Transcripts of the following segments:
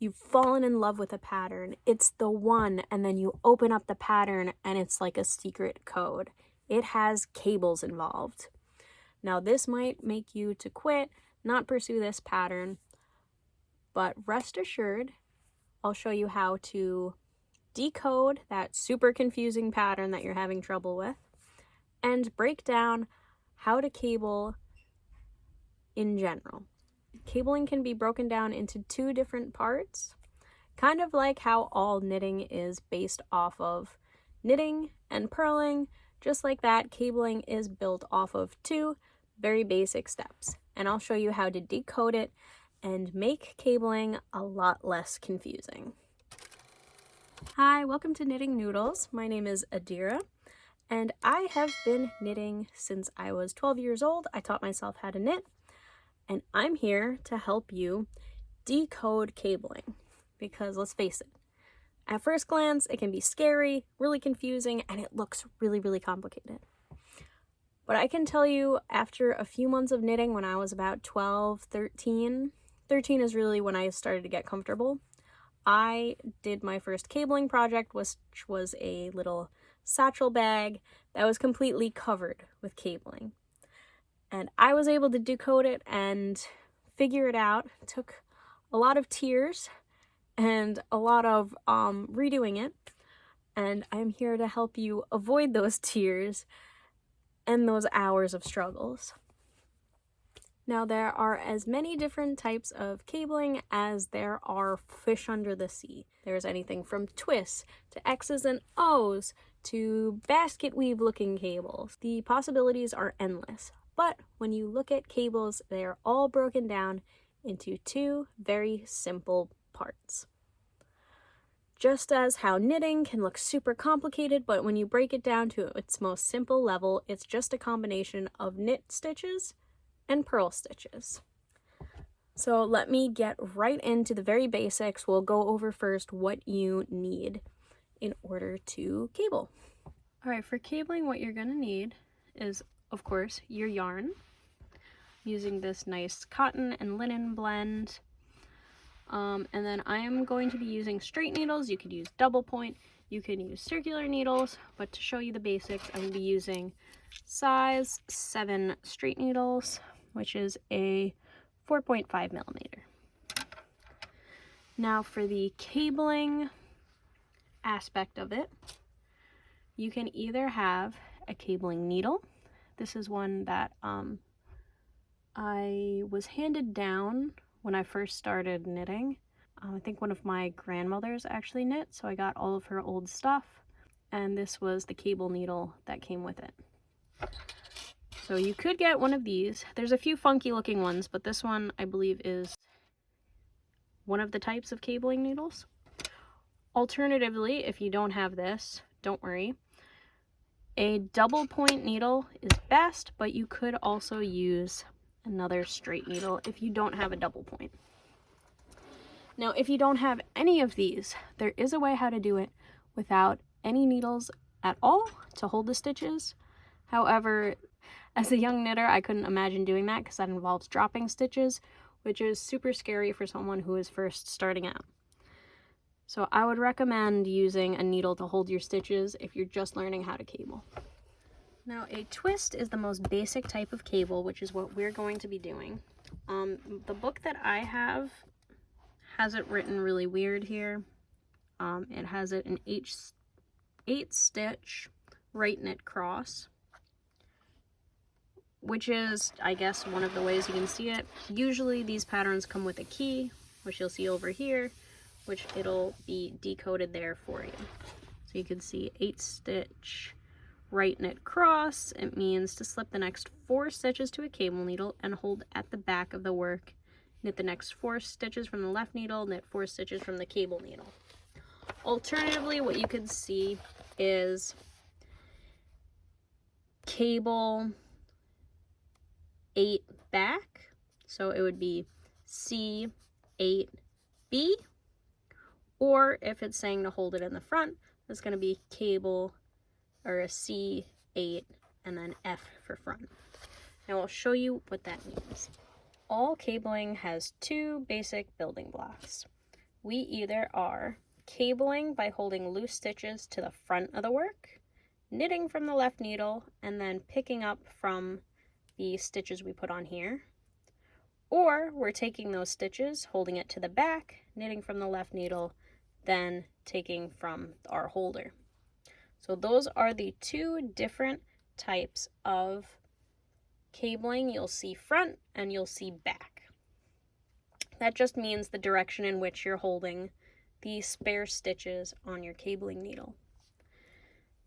You've fallen in love with a pattern. It's the one, and then you open up the pattern and it's like a secret code. It has cables involved. Now, this might make you to quit, not pursue this pattern, but rest assured, I'll show you how to decode that super confusing pattern that you're having trouble with and break down how to cable in general. Cabling can be broken down into two different parts, kind of like how all knitting is based off of knitting and purling. Just like that, cabling is built off of two very basic steps, and I'll show you how to decode it and make cabling a lot less confusing. Hi, welcome to Knitting Noodles. My name is Adira, and I have been knitting since I was 12 years old. I taught myself how to knit, and I'm here to help you decode cabling, because let's face it, at first glance, it can be scary, really confusing, and it looks really, really complicated. But I can tell you, after a few months of knitting, when I was about 12, 13 is really when I started to get comfortable. I did my first cabling project, which was a little satchel bag that was completely covered with cabling. And I was able to decode it and figure it out. It took a lot of tears and a lot of redoing it. And I'm here to help you avoid those tears and those hours of struggles. Now, there are as many different types of cabling as there are fish under the sea. There's anything from twists to X's and O's to basket weave looking cables. The possibilities are endless, but when you look at cables, they are all broken down into two very simple parts. Just as how knitting can look super complicated, but when you break it down to its most simple level, it's just a combination of knit stitches and purl stitches. So let me get right into the very basics. We'll go over first what you need in order to cable. All right, for cabling, what you're gonna need is, of course, your yarn, using this nice cotton and linen blend. And then I am going to be using straight needles. You could use double point, you can use circular needles, but to show you the basics, I'm going to be using size 7 straight needles, which is a 4.5 millimeter. Now for the cabling aspect of it, you can either have a cabling needle. This is one that I was handed down when I first started knitting. I think one of my grandmothers actually knit, so I got all of her old stuff, and this was the cable needle that came with it. So you could get one of these. There's a few funky looking ones, but this one I believe is one of the types of cabling needles. Alternatively, if you don't have this, don't worry. A double point needle is best, but you could also use another straight needle if you don't have a double point. Now, if you don't have any of these, there is a way how to do it without any needles at all to hold the stitches. However, as a young knitter, I couldn't imagine doing that because that involves dropping stitches, which is super scary for someone who is first starting out. So I would recommend using a needle to hold your stitches if you're just learning how to cable. Now, a twist is the most basic type of cable, which is what we're going to be doing. The book that I have has it written really weird here. It has it an 8 stitch right knit cross, which is, I guess, one of the ways you can see it. Usually these patterns come with a key, which you'll see over here, which it'll be decoded there for you. So you can see 8 stitch right knit cross. It means to slip the next 4 stitches to a cable needle and hold at the back of the work. Knit the next 4 stitches from the left needle, knit 4 stitches from the cable needle. Alternatively, what you could see is cable 8 back. So it would be C8B, or if it's saying to hold it in the front, it's going to be cable or a C8 and then F for front. Now I'll show you what that means. All cabling has 2 basic building blocks. we either are cabling by holding loose stitches to the front of the work, knitting from the left needle, and then picking up from the stitches we put on here, or we're taking those stitches, holding it to the back, knitting from the left needle, then taking from our holder. So those are the two different types of cabling. You'll see front and you'll see back. That just means the direction in which you're holding the spare stitches on your cabling needle.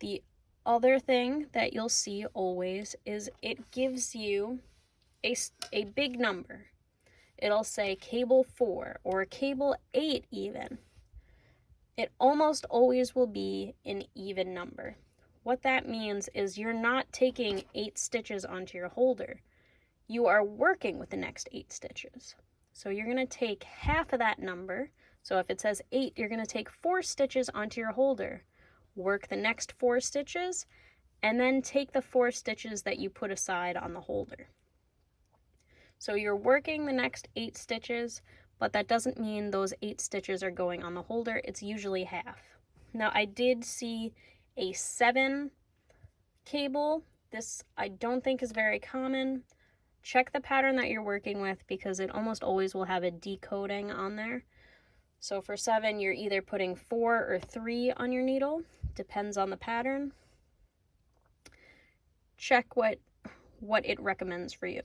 The other thing that you'll see always is it gives you a big number. It'll say cable 4 or cable 8 even. It almost always will be an even number. What that means is you're not taking 8 stitches onto your holder. You are working with the next 8 stitches. So you're going to take half of that number. So if it says 8, you're going to take 4 stitches onto your holder, work the next 4 stitches, and then take the 4 stitches that you put aside on the holder. So you're working the next 8 stitches, but that doesn't mean those 8 stitches are going on the holder. It's usually half. Now I did see a 7 cable. This I don't think is very common. Check the pattern that you're working with because it almost always will have a decoding on there. So for 7, you're either putting 4 or 3 on your needle. Depends on the pattern. Check what it recommends for you.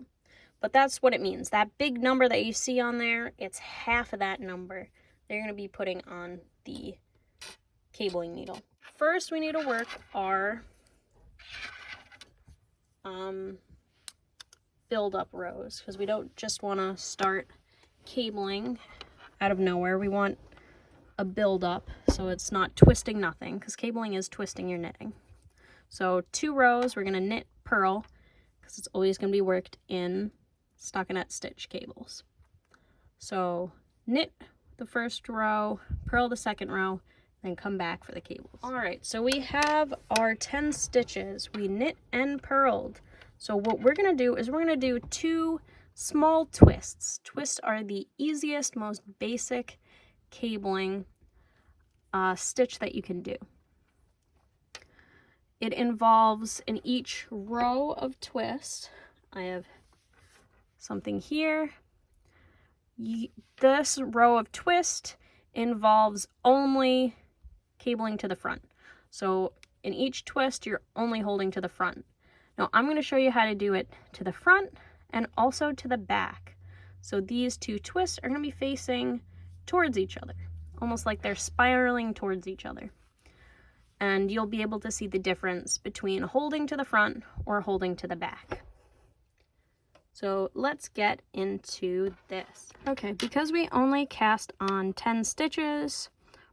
But that's what it means. That big number that you see on there, it's half of that number they're going to be putting on the cabling needle. First, we need to work our build-up rows because we don't just want to start cabling out of nowhere. We want a build-up so it's not twisting nothing because cabling is twisting your knitting. So 2 rows, we're going to knit purl because it's always going to be worked in stockinette stitch cables. So knit the first row, purl the second row, then come back for the cables. All right, so we have our 10 stitches. We knit and purled. So what we're gonna do is we're gonna do 2 small twists. Twists are the easiest, most basic cabling stitch that you can do. It involves in each row of twist, I have something here. This row of twist involves only cabling to the front. So in each twist, you're only holding to the front. Now I'm going to show you how to do it to the front and also to the back. So these 2 twists are going to be facing towards each other, almost like they're spiraling towards each other. And you'll be able to see the difference between holding to the front or holding to the back. So let's get into this. Okay, because we only cast on 10 stitches,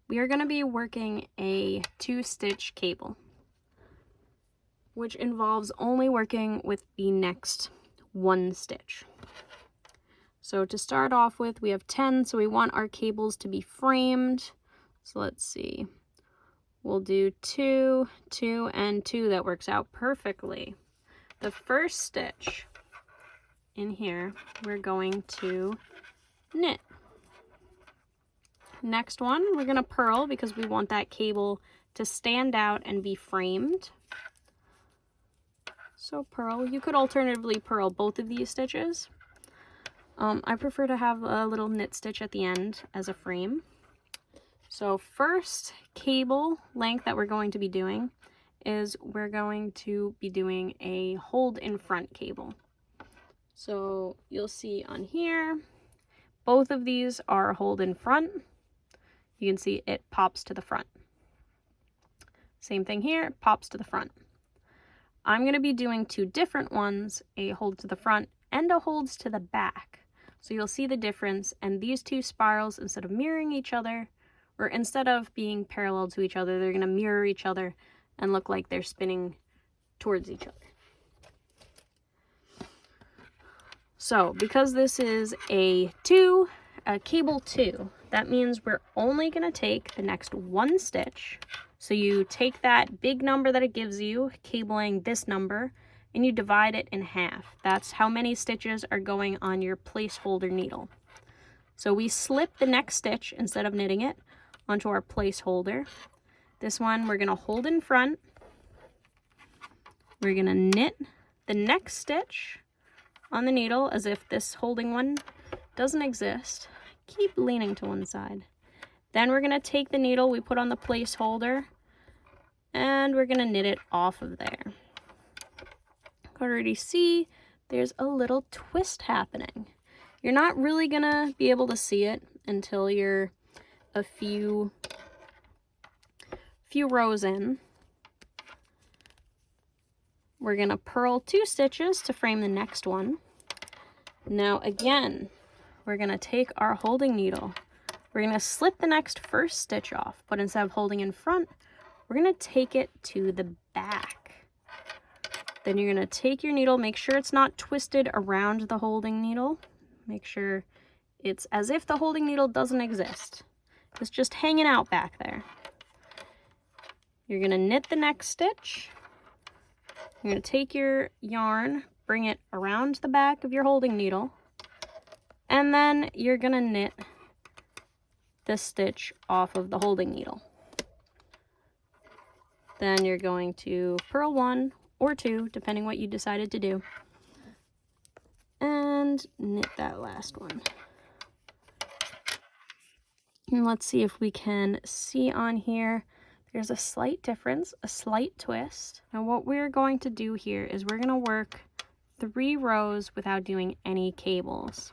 we are going to be working a 2-stitch cable, which involves only working with the next 1 stitch. So to start off with, we have 10, so we want our cables to be framed. So let's see. We'll do 2, 2, and 2. That works out perfectly. The first stitch in here, we're going to knit. Next one, we're going to purl because we want that cable to stand out and be framed. So purl. You could alternatively purl both of these stitches. I prefer to have a little knit stitch at the end as a frame. So first cable length that we're going to be doing is we're going to be doing a hold in front cable. So you'll see on here, both of these are hold in front. You can see it pops to the front. Same thing here, it pops to the front. I'm going to be doing 2 different ones, a hold to the front and a holds to the back. So you'll see the difference, and these 2 spirals, instead of mirroring each other, or instead of being parallel to each other, they're going to mirror each other and look like they're spinning towards each other. So because this is a cable 2, that means we're only going to take the next 1 stitch. So you take that big number that it gives you, cabling this number, and you divide it in half. That's how many stitches are going on your placeholder needle. So we slip the next stitch instead of knitting it onto our placeholder. This one we're going to hold in front. We're going to knit the next stitch on the needle as if this holding one doesn't exist. Keep leaning to one side. Then we're going to take the needle we put on the placeholder and we're going to knit it off of there. You can already see there's a little twist happening. You're not really going to be able to see it until you're a few rows in. We're going to purl 2 stitches to frame the next one. Now again, we're going to take our holding needle. We're going to slip the next first stitch off, but instead of holding in front, we're going to take it to the back. Then you're going to take your needle, make sure it's not twisted around the holding needle. Make sure it's as if the holding needle doesn't exist. It's just hanging out back there. You're going to knit the next stitch. You're going to take your yarn, bring it around the back of your holding needle, and then you're going to knit this stitch off of the holding needle. Then you're going to purl 1 or 2, depending what you decided to do, and knit that last one. And let's see if we can see on here. There's a slight difference, a slight twist. And what we're going to do here is we're going to work 3 rows without doing any cables.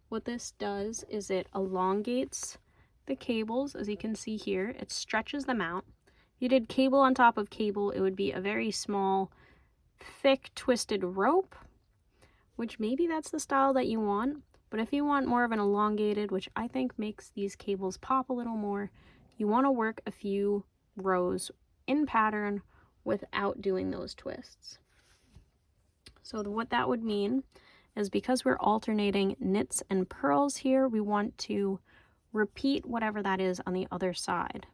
What this does is it elongates the cables, as you can see here. It stretches them out. If you did cable on top of cable, it would be a very small, thick, twisted rope, which maybe that's the style that you want. But if you want more of an elongated, which I think makes these cables pop a little more, you want to work a few rows in pattern without doing those twists. So what that would mean is because we're alternating knits and purls here, we want to repeat whatever that is on the other side.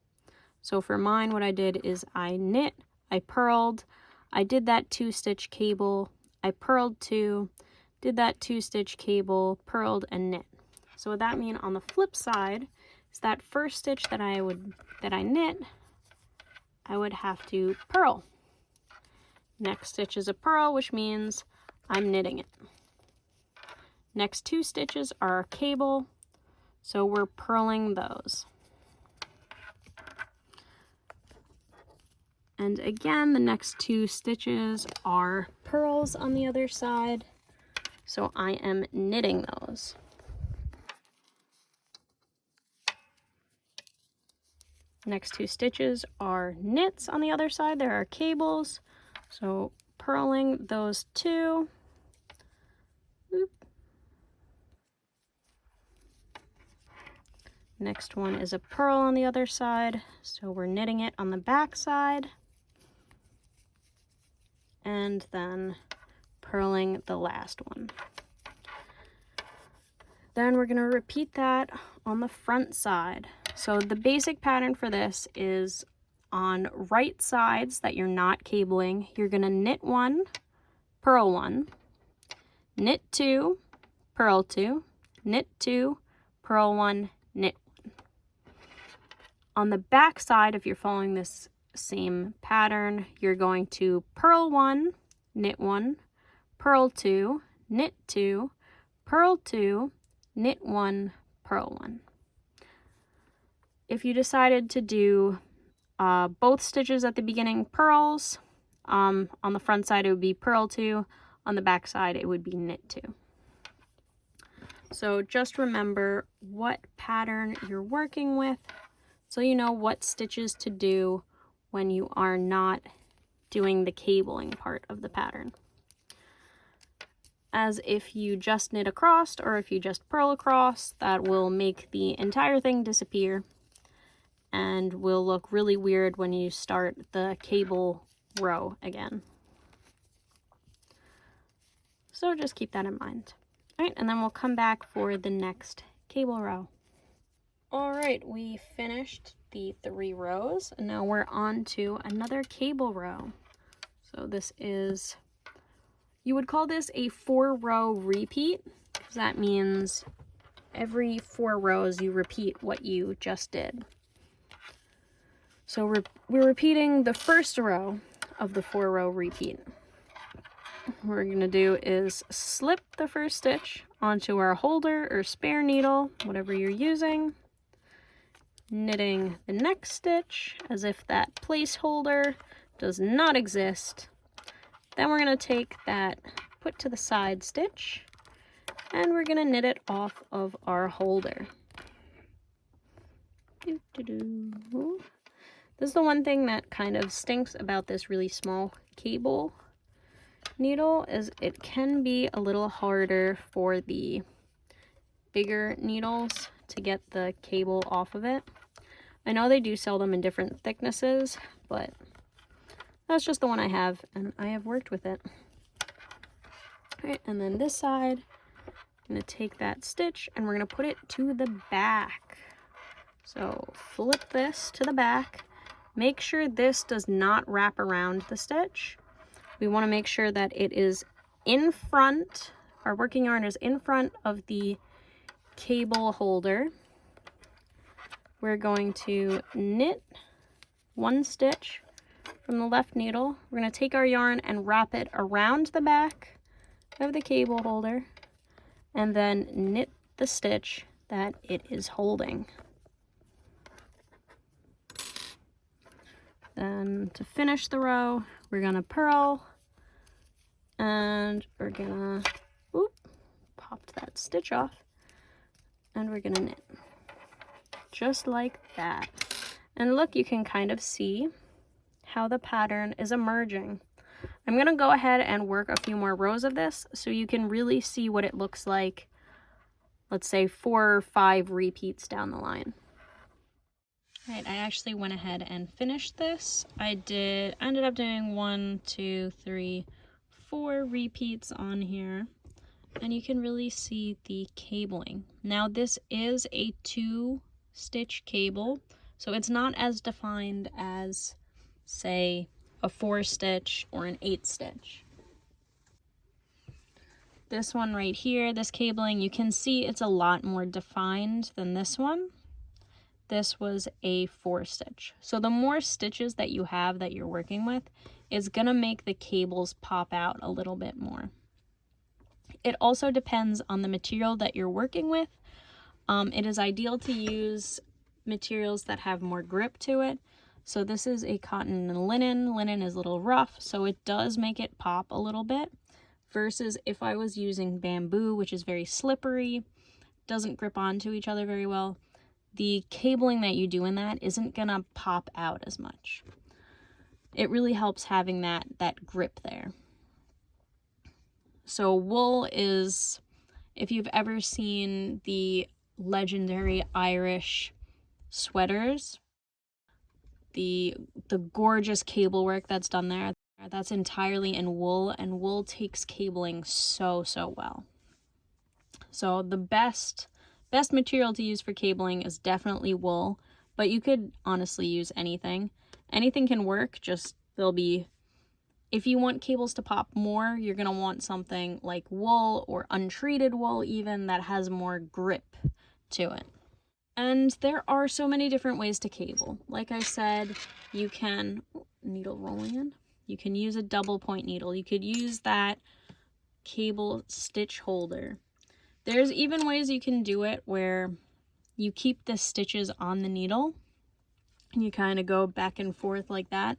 So for mine, what I did is I knit, I purled, I did that 2-stitch cable, I purled 2, did that 2-stitch cable, purled, and knit. So what that means on the flip side is that first stitch that I knit, I would have to purl. Next stitch is a purl, which means I'm knitting it. Next 2 stitches are cable, so we're purling those. And again, the next 2 stitches are purls on the other side, so I am knitting those. Next 2 stitches are knits on the other side. There are cables, so purling those 2. Oop. Next one is a purl on the other side, so we're knitting it on the back side, and then purling the last one. Then we're going to repeat that on the front side. So the basic pattern for this is on right sides that you're not cabling, you're going to knit 1, purl 1, knit 2, purl 2, knit 2, purl 1, knit 1. On the back side, if you're following this same pattern, you're going to purl 1, knit 1, purl 2, knit 2, purl 2, knit 1, purl 1. If you decided to do both stitches at the beginning purls, on the front side it would be purl 2, on the back side it would be knit 2. So just remember what pattern you're working with so you know what stitches to do when you are not doing the cabling part of the pattern. As if you just knit across or if you just purl across, that will make the entire thing disappear and will look really weird when you start the cable row again. So just keep that in mind. All right, and then we'll come back for the next cable row. All right, we finished the 3 rows, and now we're on to another cable row. So this is, you would call this a 4-row repeat. That means every 4 rows you repeat what you just did. So we're repeating the first row of the 4-row repeat. What we're going to do is slip the first stitch onto our holder or spare needle, whatever you're using, knitting the next stitch as if that placeholder does not exist. Then we're going to take that put to the side stitch and we're going to knit it off of our holder. This is the one thing that kind of stinks about this really small cable needle, is it can be a little harder for the bigger needles to get the cable off of it. I know they do sell them in different thicknesses, but that's just the one I have, and I have worked with it. Alright, and then this side, I'm going to take that stitch and we're going to put it to the back. So flip this to the back. Make sure this does not wrap around the stitch. We want to make sure that it is in front, our working yarn is in front of the cable holder. We're going to knit 1 stitch from the left needle. We're going to take our yarn and wrap it around the back of the cable holder and then knit the stitch that it is holding. Then to finish the row, we're gonna purl and we're gonna pop that stitch off and we're gonna knit just like that. And look, you can kind of see how the pattern is emerging. I'm gonna go ahead and work a few more rows of this so you can really see what it looks like, let's say 4 or 5 repeats down the line. Right, I actually went ahead and finished this. I ended up doing 1, 2, 3, 4 repeats on here, and you can really see the cabling. Now this is a 2-stitch cable, so it's not as defined as, say, a 4-stitch or an 8-stitch. This one right here, this cabling, you can see it's a lot more defined than this one. This was a 4-stitch. So the more stitches that you have that you're working with is gonna make the cables pop out a little bit more. It also depends on the material that you're working with. It is ideal to use materials that have more grip to it. So this is a cotton and linen. Linen is a little rough, so it does make it pop a little bit. Versus if I was using bamboo, which is very slippery, doesn't grip onto each other very well, the cabling that you do in that isn't gonna pop out as much. It really helps having that grip there. So wool is, if you've ever seen the legendary Irish sweaters, the gorgeous cable work that's done there, that's entirely in wool, and wool takes cabling so well. So the best material to use for cabling is definitely wool, but you could honestly use anything. Anything can work, just if you want cables to pop more, you're gonna want something like wool or untreated wool even that has more grip to it. And there are so many different ways to cable. Like I said, you can, needle rolling in, you can use a double point needle. You could use that cable stitch holder. There's even ways you can do it where you keep the stitches on the needle and you kind of go back and forth like that.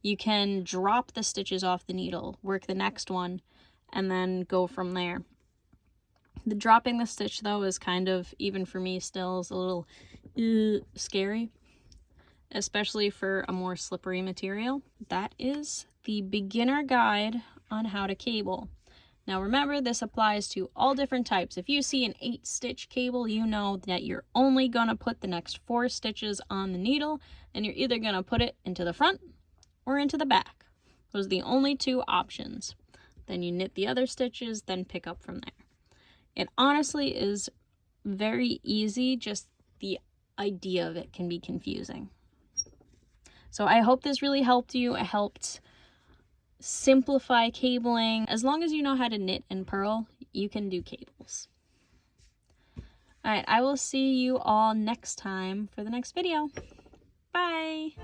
You can drop the stitches off the needle, work the next one, and then go from there. The dropping the stitch though is kind of, even for me still, is a little scary, especially for a more slippery material. That is the beginner guide on how to cable. Now remember, this applies to all different types. If you see an 8-stitch cable, you know that you're only gonna put the next 4 stitches on the needle, and you're either gonna put it into the front or into the back. Those are the only 2 options. Then you knit the other stitches, then pick up from there. It honestly is very easy, just the idea of it can be confusing. So I hope this really helped you. It helped simplify cabling. As long as you know how to knit and purl, you can do cables. All right, I will see you all next time for the next video. Bye.